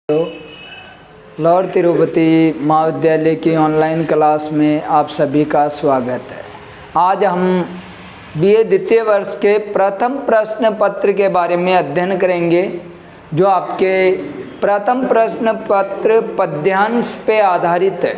Lord Tirupati महाविद्यालय की online class में आप सभी का स्वागत है। आज हम बीए द्वितीय वर्ष के प्रथम प्रश्न पत्र के बारे में अध्ययन करेंगे, जो आपके प्रथम प्रश्न पत्र पद्यांश पे आधारित है।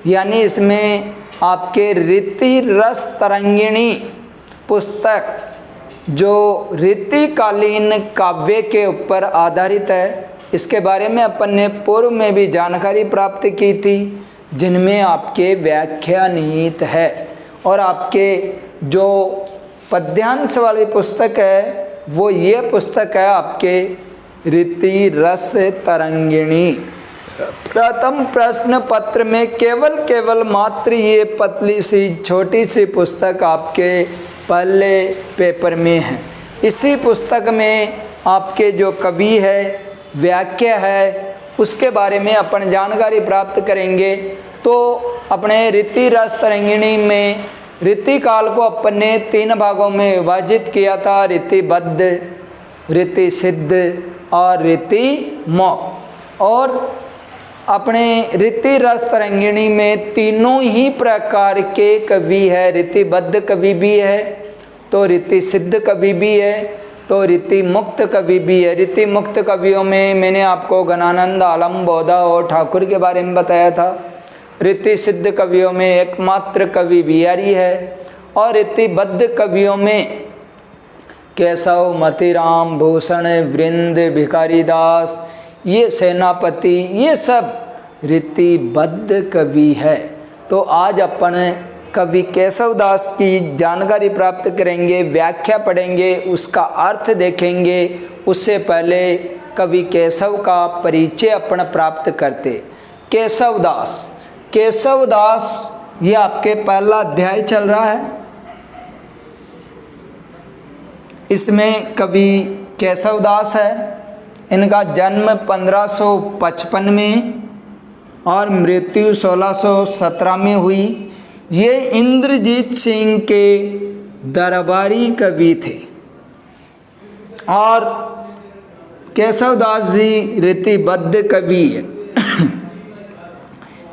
यानी इसमें आपके रीति रस तरंगिणी पुस्तक जो रीतिकालीन काव्य के ऊपर आधारित है, इसके बारे में अपन ने पूर्व में भी जानकारी प्राप्त की थी, जिनमें आपके व्याख्या निहित है। और आपके जो पद्यांश वाली पुस्तक है वो ये पुस्तक है आपके रीति रस तरंगिणी। प्रथम प्रश्न पत्र में केवल मात्र ये पतली सी छोटी सी पुस्तक आपके पहले पेपर में है। इसी पुस्तक में आपके जो कवि है, व्याख्या है, उसके बारे में अपन जानकारी प्राप्त करेंगे। तो अपने रीति रस तरंगिणी में रीति काल को अपन ने 3 भागों में विभाजित किया था: रीतिबद्ध, रीति सिद्ध और रीति मौख। और अपने रीति रस तरंगिणी में तीनों ही प्रकार के कवि है। रीतिबद्ध कवि भी है, तो रीति सिद्ध कवि भी है, तो रीति मुक्त कवि भी है। रीति मुक्त कवियों में मैंने आपको गणानंद, आलम, बोधा और ठाकुर के बारे में बताया था। रीति सिद्ध कवियों में एकमात्र कवि बिहारी है। और रीतिबद्ध कवियों में केशव, मतीराम, भूषण, वृंद, भिखारीदास, ये सेनापति, ये सब रीतिबद्ध कवि है। तो आज अपन कवि केशवदास की जानकारी प्राप्त करेंगे, व्याख्या पढ़ेंगे, उसका अर्थ देखेंगे। उससे पहले कवि केशव का परिचय अपन प्राप्त करते। केशवदास ये आपके पहला अध्याय चल रहा है। इसमें कवि केशवदास है। इनका जन्म 1555 में और मृत्यु 1617 में हुई। ये इंद्रजीत सिंह के दरबारी कवि थे। और केशवदास जी रीतिबद्ध कवि है।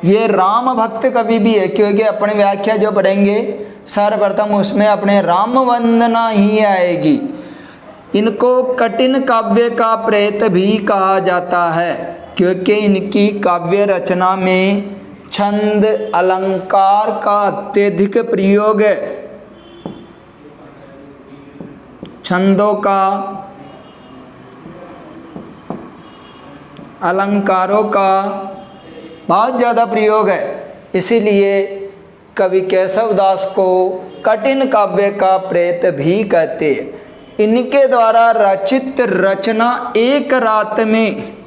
ये राम भक्त कवि भी है, क्योंकि अपने व्याख्या जो पढ़ेंगे सर्वप्रथम उसमें अपने राम वंदना ही आएगी। इनको कठिन काव्य का प्रेत भी कहा जाता है, क्योंकि इनकी काव्य रचना में छंद अलंकार का अत्यधिक प्रयोग है। छंदों का, अलंकारों का बहुत ज़्यादा प्रयोग है। इसीलिए कवि केशवदास को कठिन काव्य का प्रेत भी कहते हैं। इनके द्वारा रचित रचना एक रात में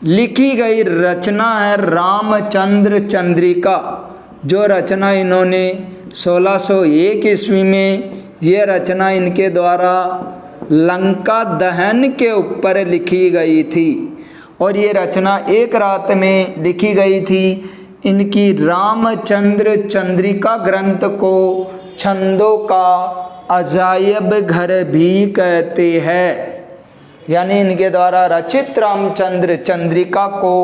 लिखी गई रचना है रामचंद्र चंद्रिका। जो रचना इन्होंने 1601 ईस्वी में, ये रचना इनके द्वारा लंका दहन के ऊपर लिखी गई थी। और ये रचना एक रात में लिखी गई थी। इनकी रामचंद्र चंद्रिका ग्रंथ को छंदों का अजायब घर भी कहते हैं। यानी इनके द्वारा रचित रामचंद्र चंद्रिका को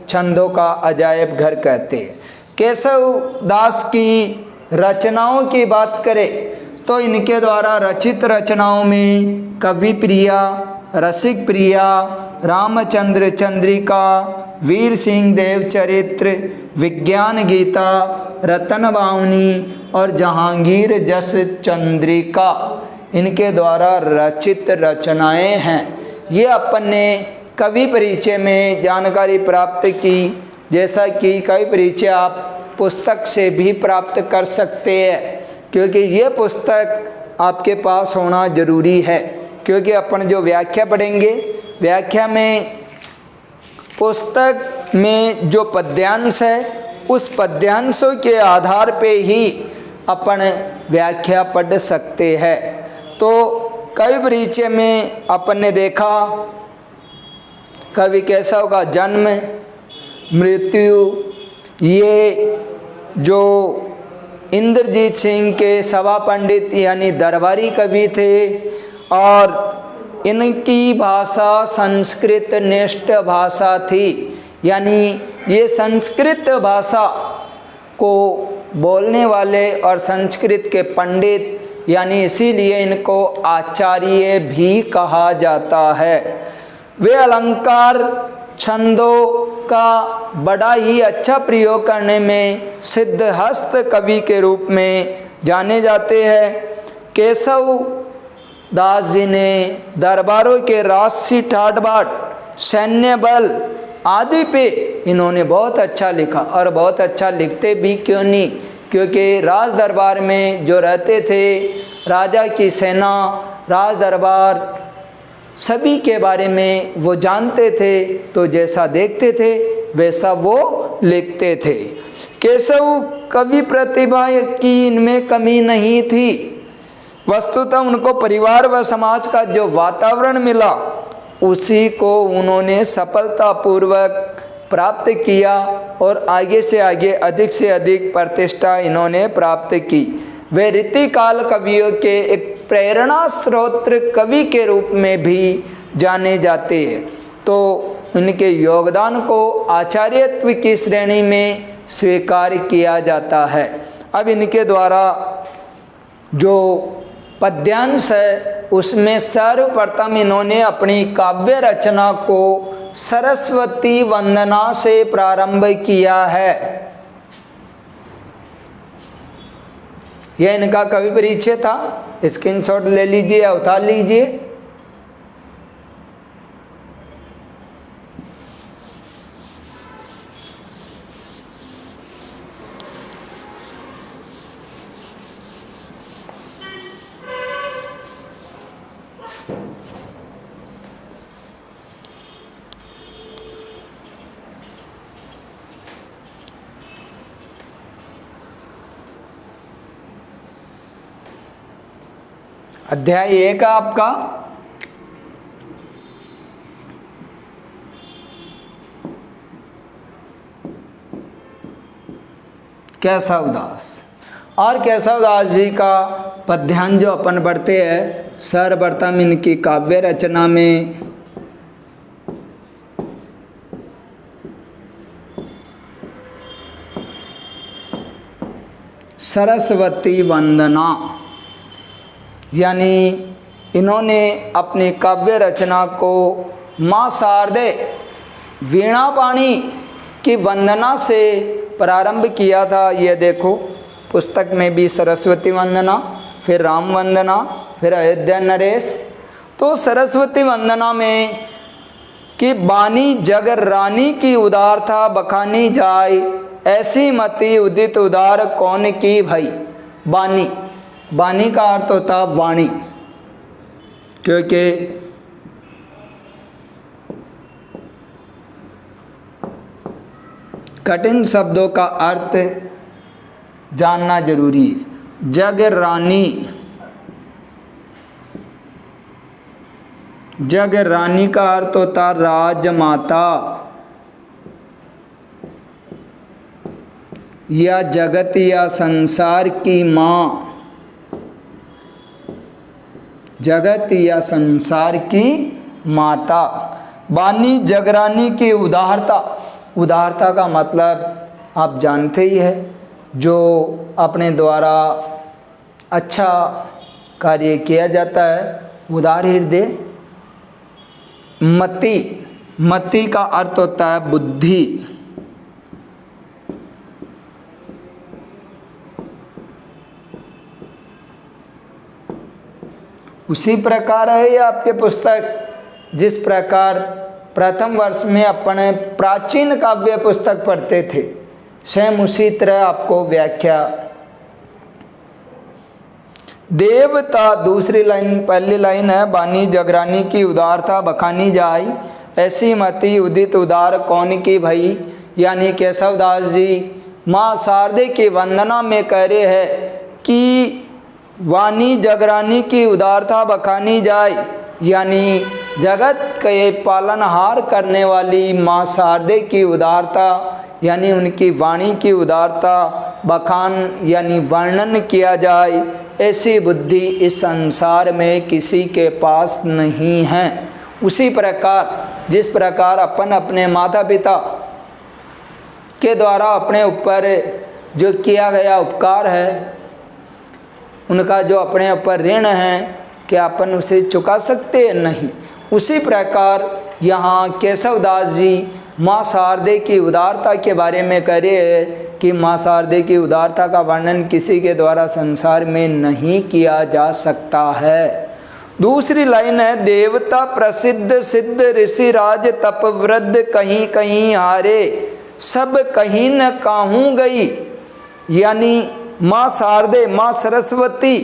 छंदों का अजायब घर कहते हैं। केशवदास की रचनाओं की बात करें तो इनके द्वारा रचित रचनाओं में कवि प्रिया, रसिक प्रिया, रामचंद्र चंद्रिका, वीर सिंह देव चरित्र, विज्ञान गीता, रतन बावनी और जहांगीर जस चंद्रिका इनके द्वारा रचित रचनाएं हैं। ये अपन ने कवि परिचय में जानकारी प्राप्त की। जैसा कि कवि परिचय आप पुस्तक से भी प्राप्त कर सकते हैं, क्योंकि ये पुस्तक आपके पास होना जरूरी है। क्योंकि अपन जो व्याख्या पढ़ेंगे, व्याख्या में पुस्तक में जो पद्यांश है, उस पद्यांशों के आधार पे ही अपन व्याख्या पढ़ सकते हैं। तो कवि परिचय में अपन ने देखा कवि केशव का जन्म, मृत्यु, ये जो इंद्रजीत सिंह के सभा पंडित यानी दरबारी कवि थे, और इनकी भाषा संस्कृत निष्ठ भाषा थी, यानी ये संस्कृत भाषा को बोलने वाले और संस्कृत के पंडित, यानी इसीलिए इनको आचार्य भी कहा जाता है। वे अलंकार छंदों का बड़ा ही अच्छा प्रयोग करने में सिद्धहस्त कवि के रूप में जाने जाते हैं। केशव दास जी ने दरबारों के राजसी ठाट बाट, सैन्य बल आदि पे इन्होंने बहुत अच्छा लिखा, और बहुत अच्छा लिखते भी क्यों नहीं, क्योंकि राज दरबार में जो रहते थे, राजा की सेना, राज दरबार सभी के बारे में वो जानते थे, तो जैसा देखते थे वैसा वो लिखते थे। केशव कवि प्रतिभा की इनमें कमी नहीं थी। वस्तुतः उनको परिवार व समाज का जो वातावरण मिला उसी को उन्होंने सफलतापूर्वक प्राप्त किया, और आगे से आगे अधिक से अधिक प्रतिष्ठा इन्होंने प्राप्त की। वे रीतिकाल कवियों के एक प्रेरणा स्रोत कवि के रूप में भी जाने जाते हैं, तो उनके योगदान को आचार्यत्व की श्रेणी में स्वीकार किया जाता है। अब इनके द्वारा जो पद्यांश है उसमें सर्वप्रथम इन्होंने अपनी काव्य रचना को सरस्वती वंदना से प्रारंभ किया है। यह इनका कवि परिचय था, स्क्रीनशॉट ले लीजिए, उतार लीजिए। अध्याय 1 आपका केशवदास, और केशवदास जी का पद्यांश जो अपन पढ़ते हैं, सर्वप्रथम इनकी काव्य रचना में सरस्वती वंदना, यानी इन्होंने अपनी काव्य रचना को माँ शारदे वीणा पाणी की वंदना से प्रारंभ किया था। ये देखो पुस्तक में भी सरस्वती वंदना, फिर राम वंदना, फिर अयोध्या नरेश। तो सरस्वती वंदना में कि बानी जग रानी की उदारता बखानी जाए, ऐसी मति उदित उदार कौन की भई। बानी, बानी का अर्थ होता वाणी, क्योंकि कठिन शब्दों का अर्थ जानना जरूरी है। जग रानी, जग रानी का अर्थ होता राजमाता या जगत या संसार की माँ, जगत या संसार की माता। बानी जगरानी की उदारता, उदारता का मतलब आप जानते ही है, जो अपने द्वारा अच्छा कार्य किया जाता है, उदार हृदय। मति, मति का अर्थ होता है बुद्धि। उसी प्रकार है ये आपके पुस्तक, जिस प्रकार प्रथम वर्ष में अपने प्राचीन काव्य पुस्तक पढ़ते थे, सेम उसी तरह आपको व्याख्या। देवता, दूसरी लाइन, पहली लाइन है बानी जगरानी की उदारता बखानी जाई, ऐसी मति उदित उदार कौन की भई। यानी केशवदास जी माँ शारदे की वंदना में कह रहे हैं कि वाणी जगरानी की उदारता बखानी जाए, यानी जगत के पालनहार करने वाली माँ शारदे की उदारता, यानी उनकी वाणी की उदारता बखान यानी वर्णन किया जाए। ऐसी बुद्धि इस संसार में किसी के पास नहीं है। उसी प्रकार जिस प्रकार अपन अपने माता पिता के द्वारा अपने ऊपर जो किया गया उपकार है, उनका जो अपने ऊपर ऋण है, क्या अपन उसे चुका सकते हैं? नहीं। उसी प्रकार यहाँ केशवदास जी माँ शारदे की उदारता के बारे में कह रहे हैं कि माँ शारदे की उदारता का वर्णन किसी के द्वारा संसार में नहीं किया जा सकता है। दूसरी लाइन है, देवता प्रसिद्ध सिद्ध ऋषि राज तपवृद्ध कहीं कहीं हारे सब कहीं न काहूँ गई। यानी माँ शारदे माँ सरस्वती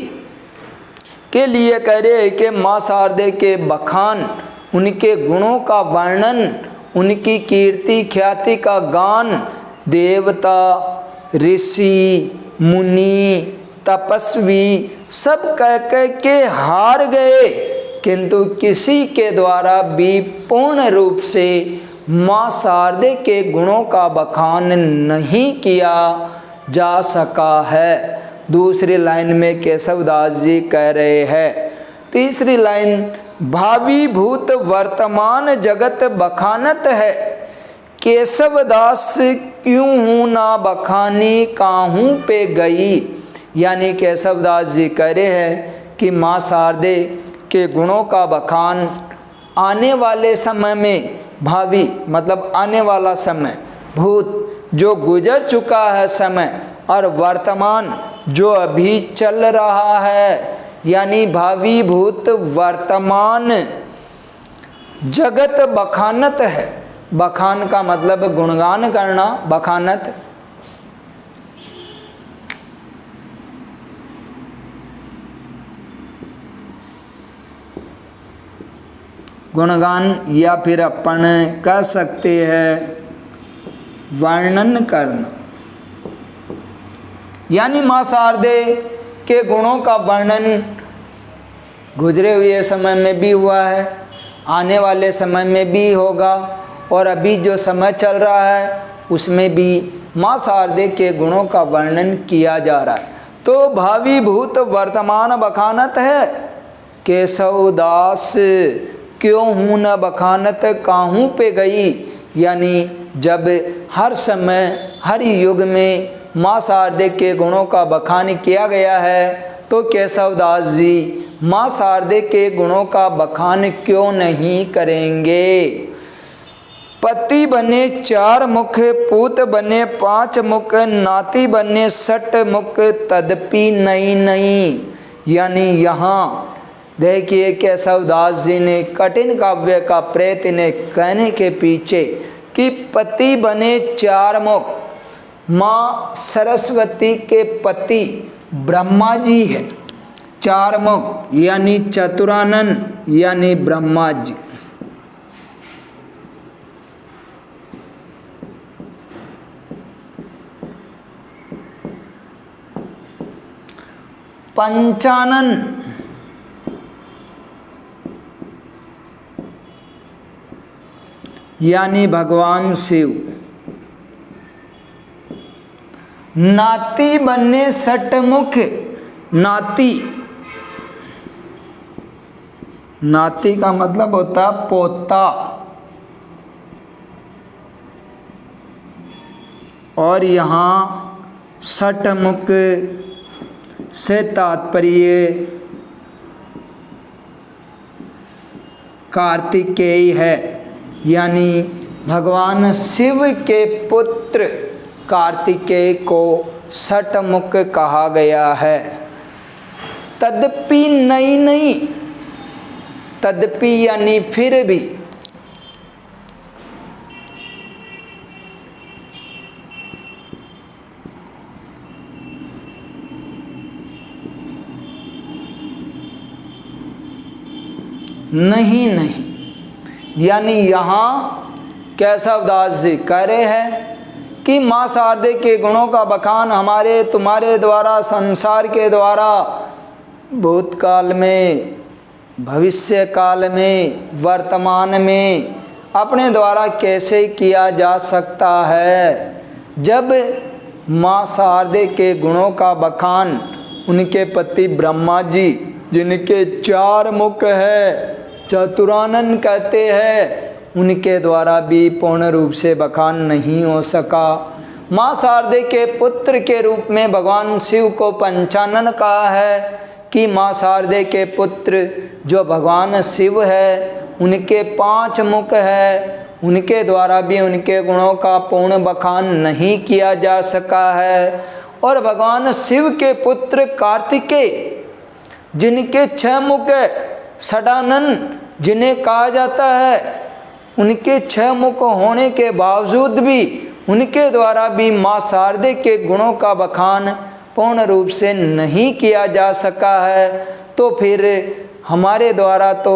के लिए कह रहे हैं कि माँ शारदे के बखान, उनके गुणों का वर्णन, उनकी कीर्ति ख्याति का गान देवता ऋषि मुनि तपस्वी सब कह कह के हार गए, किंतु किसी के द्वारा भी पूर्ण रूप से माँ शारदे के गुणों का बखान नहीं किया जा सका है। दूसरी लाइन में केशवदास जी कह रहे हैं। तीसरी लाइन, भावी भूत वर्तमान जगत बखानत है केशवदास क्यों हूँ ना बखानी काहूँ पे गई। यानी केशवदास जी कह रहे हैं कि माँ शारदे के गुणों का बखान आने वाले समय में, भावी मतलब आने वाला समय, भूत जो गुजर चुका है समय, और वर्तमान जो अभी चल रहा है, यानी भावी भूत वर्तमान जगत बखानत है। बखान का मतलब गुणगान करना, बखानत। गुणगान या फिर अपन कह सकते हैं वर्णन करना। यानी माँ शारदे के गुणों का वर्णन गुजरे हुए समय में भी हुआ है, आने वाले समय में भी होगा, और अभी जो समय चल रहा है उसमें भी माँ शारदे के गुणों का वर्णन किया जा रहा है। तो भावी भूत वर्तमान बखानत है केशवदास क्यों हूँ न बखानत काहूँ पे गई। यानी जब हर समय हर युग में माँ शारदे के गुणों का बखान किया गया है, तो केशवदास जी माँ शारदे के गुणों का बखान क्यों नहीं करेंगे। पति बने 4 मुख, पूत बने 5 मुख, नाती बने 6 मुख, तदपि नहीं नहीं। यानी यहाँ देखिए केशवदास जी ने कठिन काव्य का प्रयत्न ने कहने के पीछे कि पति बने 4 मुख, माँ सरस्वती के पति ब्रह्मा जी है, 4 मुख यानी चतुरानन यानी ब्रह्मा जी। पंचानन यानी भगवान शिव। नाती बने 6 मुख, नाती, नाती का मतलब होता पोता, और यहाँ 6 मुख से तात्पर्य कार्तिकेय है, यानी भगवान शिव के पुत्र कार्तिकेय को 6 मुख कहा गया है। तदपि नहीं नहीं, तदपि यानी फिर भी, नहीं नहीं, यानी यहाँ केशवदास जी कह रहे हैं कि माँ शारदे के गुणों का बखान हमारे तुम्हारे द्वारा संसार के द्वारा भूतकाल में, भविष्य काल में, वर्तमान में अपने द्वारा कैसे किया जा सकता है, जब माँ शारदे के गुणों का बखान उनके पति ब्रह्मा जी जिनके 4 मुख है, चतुरानन कहते हैं, उनके द्वारा भी पूर्ण रूप से बखान नहीं हो सका। माँ शारदे के पुत्र के रूप में भगवान शिव को पंचानन कहा है कि माँ शारदे के पुत्र जो भगवान शिव है उनके 5 मुख है, उनके द्वारा भी उनके गुणों का पूर्ण बखान नहीं किया जा सका है। और भगवान शिव के पुत्र कार्तिकेय जिनके 6 मुख है, षडानन जिन्हें कहा जाता है, उनके 6 मुख होने के बावजूद भी उनके द्वारा भी माँ शारदे के गुणों का बखान पूर्ण रूप से नहीं किया जा सका है। तो फिर हमारे द्वारा तो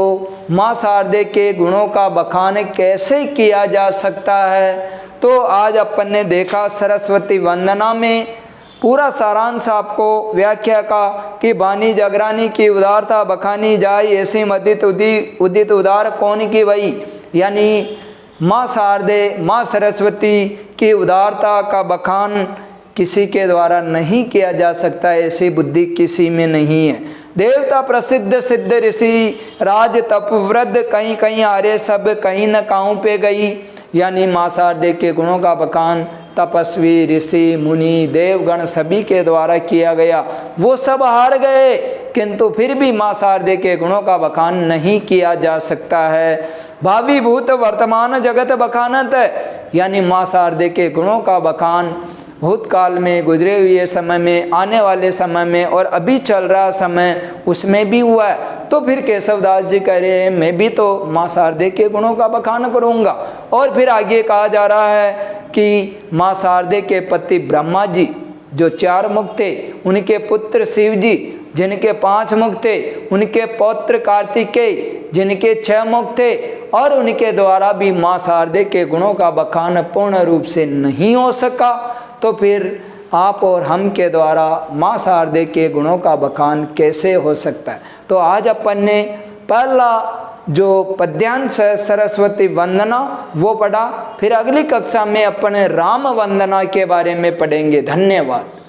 माँ शारदे के गुणों का बखान कैसे किया जा सकता है। तो आज अपन ने देखा सरस्वती वंदना में पूरा सारांश आपको व्याख्या का कि बानी जगरानी की उदारता बखानी जाए, ऐसी मदित उदित उदार कौन की वही, यानी माँ शारदे माँ सरस्वती की उदारता का बखान किसी के द्वारा नहीं किया जा सकता, ऐसी बुद्धि किसी में नहीं है। देवता प्रसिद्ध सिद्ध ऋषि राज तपवृद्ध कहीं कहीं आर्य सब कहीं न काहू पे गई, यानी माँ शारदे के गुणों का बखान तपस्वी ऋषि मुनि देवगण सभी के द्वारा किया गया, वो सब हार गए, किंतु फिर भी माँ शारदे के गुणों का बखान नहीं किया जा सकता है। भावी भूत वर्तमान जगत बखानत है, यानी माँ शारदे के गुणों का बखान भूतकाल में, गुजरे हुए समय में, आने वाले समय में और अभी चल रहा समय उसमें भी हुआ है। तो फिर केशवदास जी कह रहे हैं मैं भी तो माँ शारदे के गुणों का बखान करूँगा। और फिर आगे कहा जा रहा है कि माँ शारदे के पति ब्रह्मा जी जो 4 मुख थे, उनके पुत्र शिव जी जिनके 5 मुख थे, उनके पौत्र कार्तिकेय जिनके 6 मुख थे, और उनके द्वारा भी माँ शारदे के गुणों का बखान पूर्ण रूप से नहीं हो सका। तो फिर आप और हम के द्वारा माँ शारदे के गुणों का बखान कैसे हो सकता है। तो आज अपन ने पहला जो पद्यांश है सरस्वती वंदना वो पढ़ा, फिर अगली कक्षा में अपन राम वंदना के बारे में पढ़ेंगे। धन्यवाद।